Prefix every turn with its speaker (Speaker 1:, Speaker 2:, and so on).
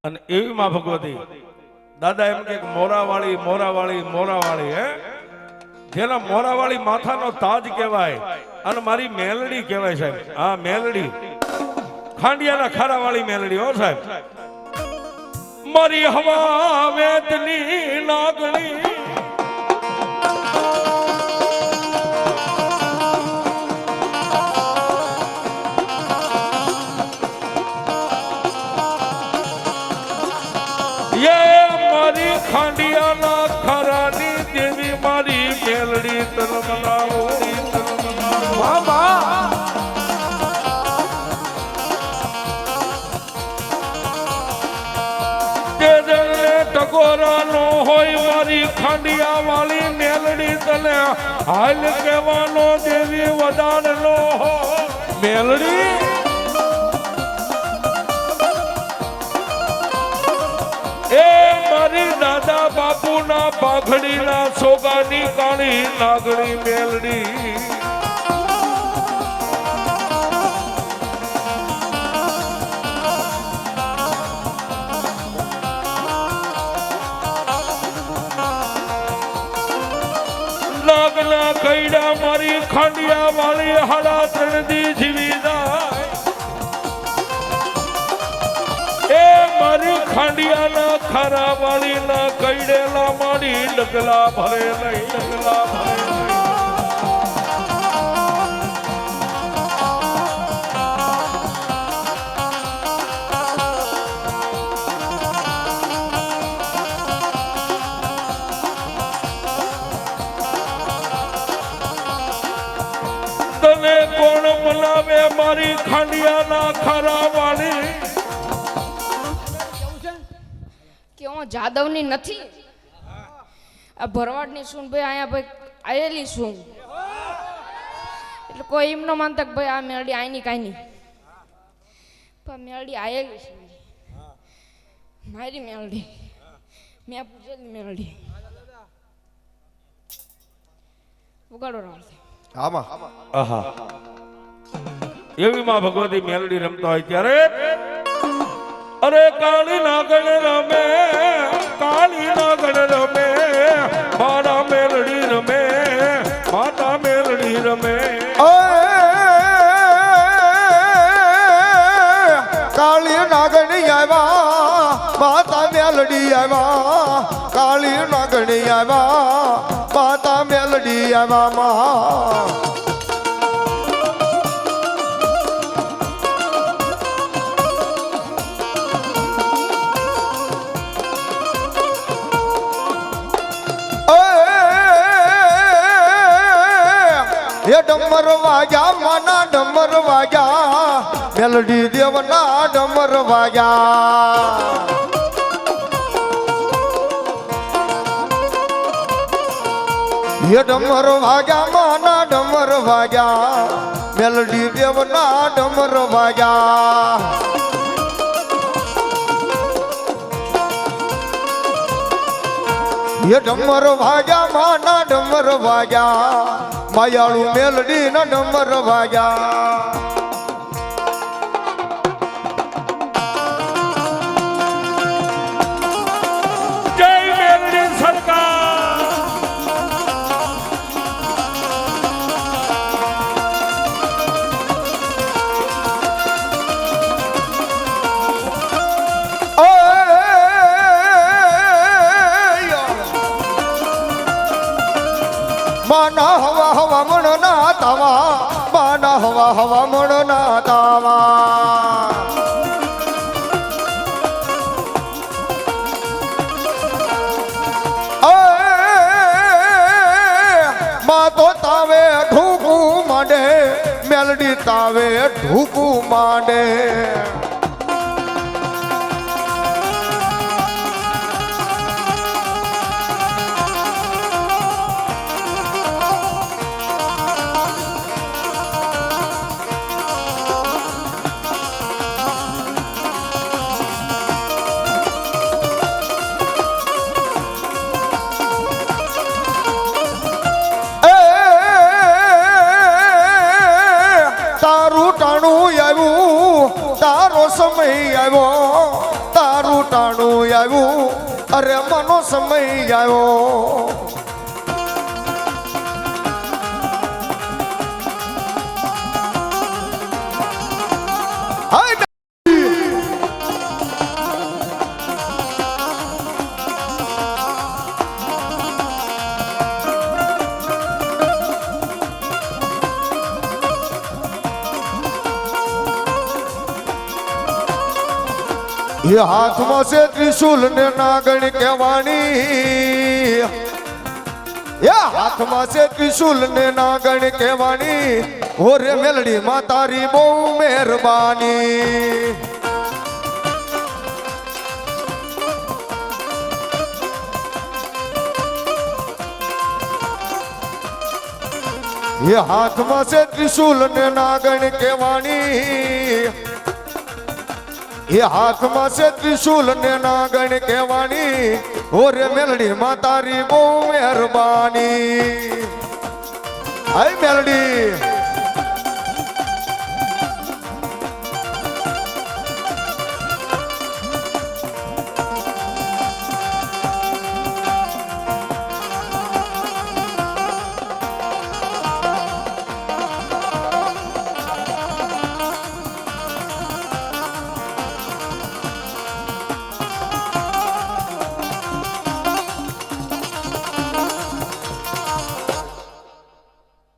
Speaker 1: અને એવી માં ભગવતી દાદા એમ કે મોરાવાળી મોરાવાળી મોરાવાળી હે જેના મોરાવાળી માથાનો તાજ કહેવાય અને મારી મેલડી કહેવાય સાહેબ. હા મેલડી ખાંડિયાના ખારાવાળી મેલડી હો સાહેબ. મારી હવા વેદની નાગણી મારી ખાંડિયાના ખરાની દેવી મારી મેલડી તલમલાવો ટકોરા નો હોય મારી ખાંડિયા વાળી મેલડી તને હાલ કહેવાનો દેવી વદાન નો હોય મેલડી. એ મારી દાદા બાપુ ના પાઘડી ના સોગાની કાળી નાગણી મેલડી. નાગના કૈડા મારી ખાંડિયા વાળી હાડા ત્રણ દી જીવી જાય. એ મારી ખાંડિયાના ખારા વાળી ના કઈડેલા મારી ડગલા ભરે નહીં ડગલા ભરે તને કોણ બોલાવે મારી ખાંડિયાના ખારા વાળી
Speaker 2: જાદવની નથી આ ભરવાડની શું ભાઈ અહીંયા ભાઈ આયેલી શું એટલે કોઈ એમ ન માનતા કે ભાઈ આ મેલડી આઈની કાંઈ નહીં પણ મેલડી આયેલી છે મારી મેલડી મેં પૂછેલી મેલડી ઉગાડો રાવણ
Speaker 1: આમાં આહા એવી માં ભગવતી મેલડી રમતા હોય ત્યારે અરે કાળી નાગણ રમે કાળી નાગણ રમે મારા મેલડી રમે માતા મેલડી રમે.
Speaker 3: કાળી નાગણી આવ્યા માતા મેલડી આવ્યા કાળી નાગણી આવ્યા માતા મેલડી આવ્યા. ડમર વાગ્યા માના ડમર વાગ્યા મેલડી દેવના ડમર વાગ્યા. એ ડમર વાગ્યા માના ડમર વાગ્યા મેલડી દેવના ડમર વાગ્યા. એ ડમર વાગ્યા માના ડમર વાગ્યા માયાળુ મેલડી ના ડમર વાગ્યા.
Speaker 1: જય મેલડી સરકાર.
Speaker 3: માના હવા હવા મણ ના તાવા માના હવા હવા મણ ના તાવા. મા તો તાવે ઢૂકું માંડે મેલડી તાવે ઢૂકું માંડે. સમય આવ્યો તારું ટાણું આવ્યું અરે મનો સમય આવ્યો હાય એ હાથમાં છે ત્રિશુલ ને નાગણ કહેવાની એ હાથમાં છે ત્રિશુલ ને નાગણ કહેવાની ઓરે મેલડી માં તારી બહુ મહેરબાની એ હાથમાં છે ત્રિશુલ ને નાગણ કહેવાની એ હાથમાં છે ત્રિશુલ ને નાગણ કહેવાની ઓરે મેલડી માં તારી બહુ મહેરબાની હાય મેલડી